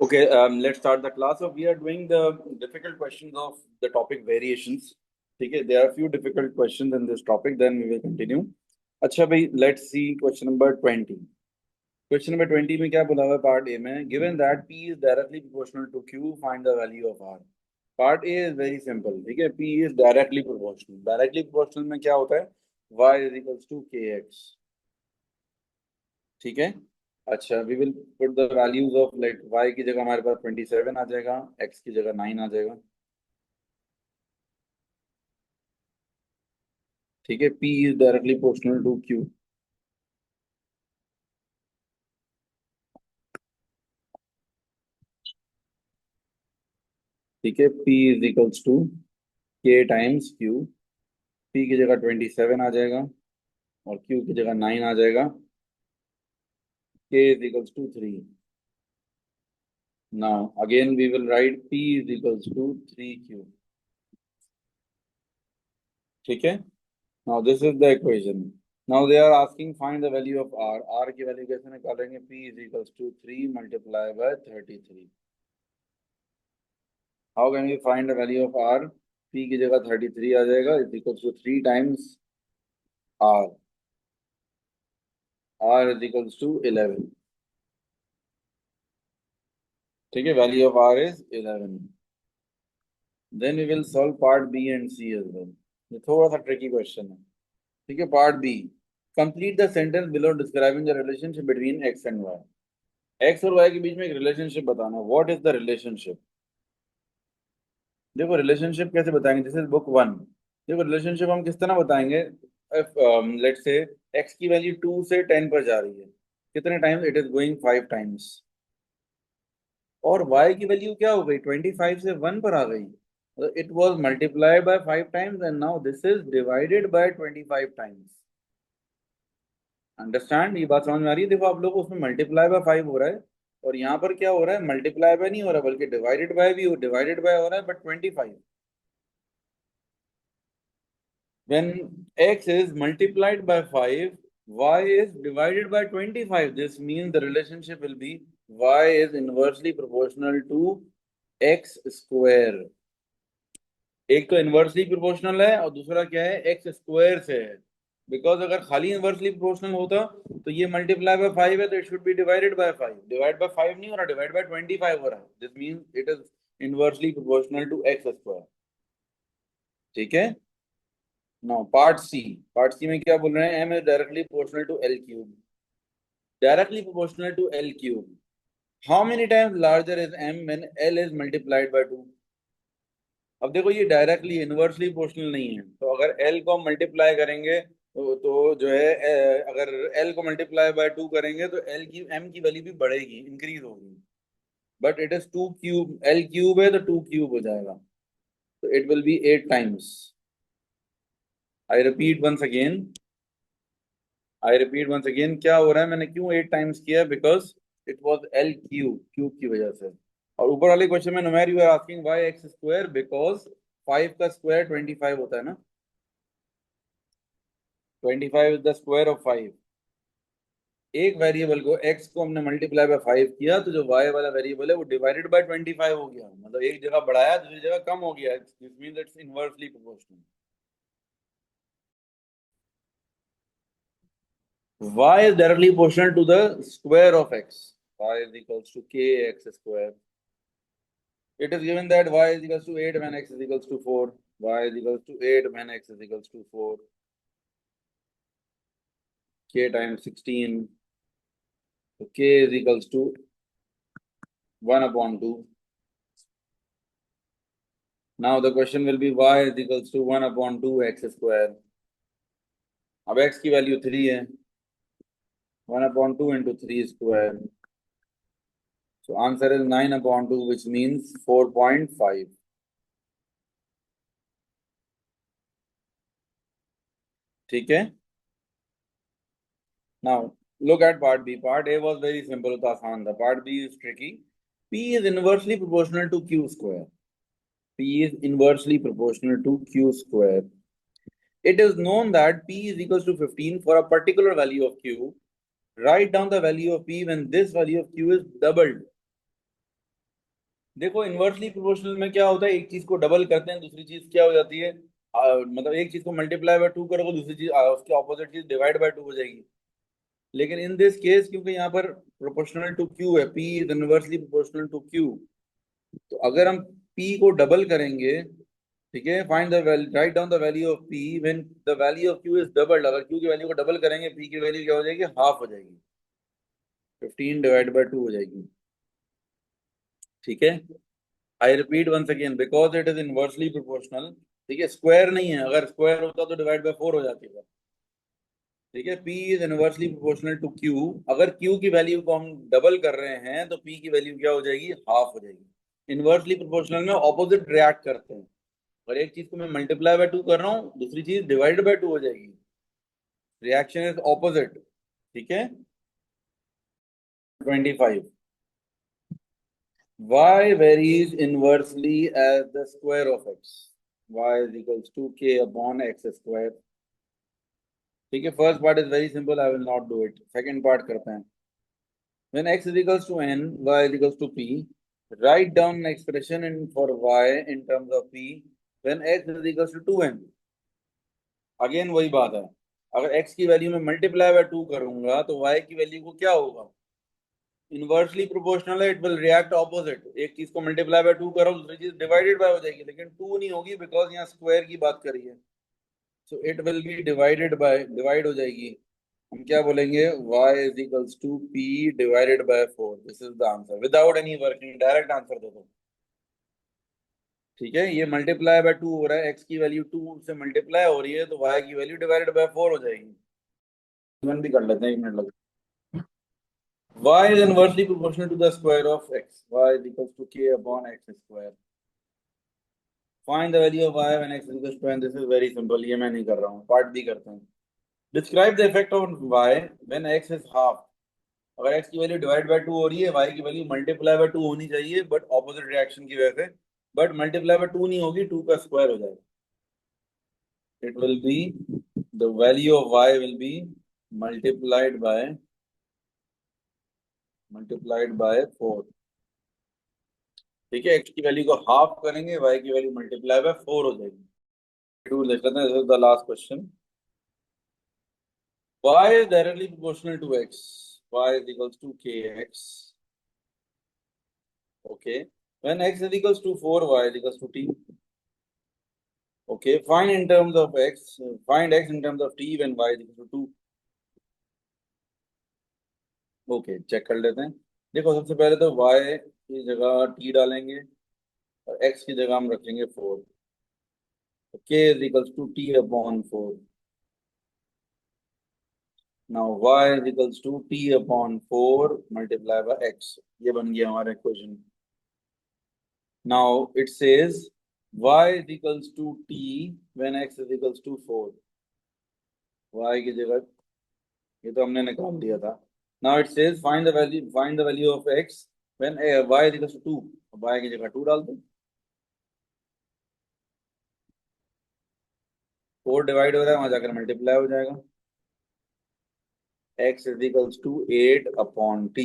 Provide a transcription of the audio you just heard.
Okay, let's start the class. So we are doing the difficult questions of the topic variations. Okay, there are a few difficult questions in this topic. Then we will continue. अच्छा भाई, let's see question number 20. Question number 20 में क्या बोला हुआ है part A में? Given that P is directly proportional to Q, find the value of R. Part A is very simple. ठीक है, P is directly proportional. Directly proportional में क्या होता है? Y is equals to KX. ठीक है. अच्छा, we will put the values of like y की जगह हमारे पास 27 आ जाएगा, x की जगह 9 आ जाएगा. ठीक है, p is directly proportional to q. ठीक है, p is equals to k times q. p की जगह 27 आ जाएगा और q की जगह 9 आ जाएगा. k is equals to 3. Now again we will write p is equals to 3q. ठीक है. Now this is the equation. Now they are asking find the value of r. R की वैल्यू कैसे निकालेंगे? P is equals to 3 multiplied by 33. How can we find the value of r? P की जगह 33 आ जाएगा is equals to 3 times r. R is equals to 11. ठीक है, value of r is 11. Then we will solve part B and C as well. ये थोड़ा सा tricky question है. ठीक है, part B. Complete the sentence below describing the relationship between x and y. x और y के बीच में एक रिलेशनशिप बताना. What is the relationship? देखो, रिलेशनशिप कैसे बताएंगे? This is book 1. देखो, रिलेशनशिप हम किस तरह बताएंगे? लेट्स से x की वैल्यू 2 से 10 पर जा रही है. कितने times? It is going 5 times. और y की वैल्यू क्या हो गई? 25 से 1 पर आ गई. It was multiplied by 5 times and now this is divided by 25 times. Understand? ये बात समझ में आ रही है? देखो, आप लोग उसमें मल्टीप्लाई बाय 5 हो रहा है और यहाँ पर क्या हो रहा है? मल्टीप्लाई बाय नहीं हो रहा बल्कि डिवाइडेड बाय भी हो. डिवाइडेड बाय हो रहा है but 25. When x is multiplied by 5, y is divided by 25. This means the relationship will be y is inversely proportional to x square. एक तो इनवर्सली प्रोपोर्शनल है और दूसरा क्या है? एक्स स्क्वायर से है. बिकॉज अगर खाली इनवर्सली प्रोपोर्शनल होता तो ये मल्टीप्लाई बाय 5 है तो it should be divided by 5. Divide by 5 नहीं हो रहा, डिवाइड बाय 25 हो रहा है. This means it is inversely proportional to x square. ठीक है. Now part C. Part C में क्या बोल रहे हैं? m is directly proportional to l cube. Directly proportional to l cube. How many times larger is m when l is multiplied by 2? अब देखो, ये डायरेक्टली इनवर्सली प्रोपोर्शनल नहीं है तो अगर l को हम मल्टीप्लाई करेंगे तो जो है अगर l को मल्टीप्लाई बाय 2 करेंगे तो l की m की वैल्यू भी बढ़ेगी, इंक्रीज होगी. But it is 2 cube. l cube है तो 2 क्यूब हो जाएगा तो it will be 8 times. I repeat once again. क्या हो रहा है? मैंने क्यों 8 टाइम्स किया? Because it was L cube, cube की वजह से. और ऊपर वाले क्वेश्चन में नुमेर you are asking Y X square, because 5 का स्क्वायर 25 होता है ना. 25 इज द स्क्वायर ऑफ 5. एक वेरिएबल को x को हमने मल्टीप्लाई बाय 5 किया तो जो y वाला वेरिएबल है वो डिवाइडेड बाय 25 हो गया. मतलब एक जगह बढ़ाया दूसरी जगह कम हो गया. This means it's inversely proportional. y is directly proportional to the square of x. y is equals to kx square. It is given that y is equals to 8 when x is equals to 4. Y is equals to 8 when x is equals to 4. K times 16. So k is equals to 1 upon 2. Now the question will be y is equals to 1 upon 2 x square. अब x की value 3 है. 1 upon 2 into 3 square. So answer is 9 upon 2, which means 4.5. ठीक है. Now look at part B. Part A was very simple, तो आसान था. Part B is tricky. P is inversely proportional to Q square. P is inversely proportional to Q square. It is known that P is equals to 15 for a particular value of Q. Write down the value of P when this value of Q is doubled. देखो inversely proportional में क्या होता है, एक चीज को double करते हैं, दूसरी चीज क्या हो जाती है, मतलब एक चीज को मल्टीप्लाई बाय टू करोगे, दूसरी चीज उसकी ऑपोजिट चीज डिवाइड बाय टू हो जाएगी। लेकिन इन दिस केस क्योंकि यहाँ पर प्रोपोर्शनल टू क्यू है, P is inversely proportional to Q, तो अगर हम पी को डबल करेंगे, ठीक है, find the value, write down the value of P when the value of Q is doubled, अगर क्यू की वैल्यू को डबल करेंगे पी की वैल्यू क्या हो जाएगी, हाफ हो जाएगी, 15 डिवाइड बाय 2 हो जाएगी। ठीक है, I repeat once again, because it is inversely proportional, ठीक है, स्क्वायर नहीं है, अगर स्क्वायर होता तो डिवाइड बाय 4 हो जाती है। ठीक है, P is inversely proportional to Q, अगर Q की वैल्यू को हम डबल कर रहे हैं तो P की वैल्यू क्या हो जाएगी, हाफ हो जाएगी। इनवर्सली प्रोपोर्शनल में ऑपोजिट रिएक्ट करते हैं, अगर एक चीज को मैं मल्टीप्लाई बाय 2 कर रहा हूँ, दूसरी चीज डिवाइड बाय 2 हो जाएगी, रिएक्शन इज ऑपोजिट। ठीक है, 25, y varies inversely as the square of x, y is equals to k upon x square। ठीक है, first part is very simple, I will not do it, second part करते हैं। When x is equals to n, y is equals to p, write down an expression in for y in terms of p when x is equals to 2n। Again वही बात है, अगर x की value में multiply by 2 करूंगा तो y की value को क्या होगा, इनवर्सली प्रोपोर्शनल है, इट विल रिएक्ट ऑपोजिट, एक चीज को मल्टीप्लाई बाय 2 करो, दूसरी चीज डिवाइडेड बाय हो जाएगी, लेकिन 2 नहीं होगी बिकॉज यहाँ स्क्वायर की बात करी है, so it will B divided by, divide हो जाएगी। हम क्या बोलेंगे, y is equals to p divided by 4, this is the answer without any working, direct answer दे दो। ठीक है, ये मल्टीप्लाई बाय 2 हो रहा है, x की वैल्यू 2 से मल्टीप्लाई हो रही है, तो y की वैल्यू डिवाइडेड बाय 4 हो जाएगी। वन भी कर लेते हैं, 1 मिनट लगे। y is inversely proportional to the square of x, y is equals to k upon x square। Find the value of y when x is equals to n, this is very simple, ये मैं नहीं कर रहा हूँ, part भी करते हैं। Describe the effect of y when x is half, अगर x की वैल्यू डिवाइड बाय 2 हो रही है, y की वैल्यू मल्टीप्लाई बाय 2 होनी चाहिए, बट ऑपोजिट रिएक्शन की वजह से, बट मल्टीप्लाई बाय 2 नहीं होगी, 2 का स्क्वायर हो जाएगा, it will B, the value of y will be multiplied by, multiplied by 4। ठीक है, x की वैल्यू को हाफ करेंगे, y की वैल्यू मल्टीप्लाई बाय 4 हो जाएगी। टू देख लेते हैं, this is the last question. y is directly proportional to x, y is equals to kx, okay, when x is equals to 4, y is equals to t। Okay, find in terms of x, find x in terms of t when y is equal to 2। Okay, check कर लेते हैं। देखो सबसे पहले तो y की जगह t डालेंगे और x की जगह हम रखेंगे 4, तो k is equals to t upon 4। Now y is equals to t upon 4 multiply by x, ये बन गया हमारा equation. Now it says y is equals to t when x is equals to 4, y की जगह, ये तो हमने निकाल दिया था। Now it says find the value of x when y is equal to 2, y की जगह 2 डाल दो, 4 डिवाइड हो रहा है, वहां जाकर मल्टीप्लाई हो जाएगा, x is equal to 8 upon t।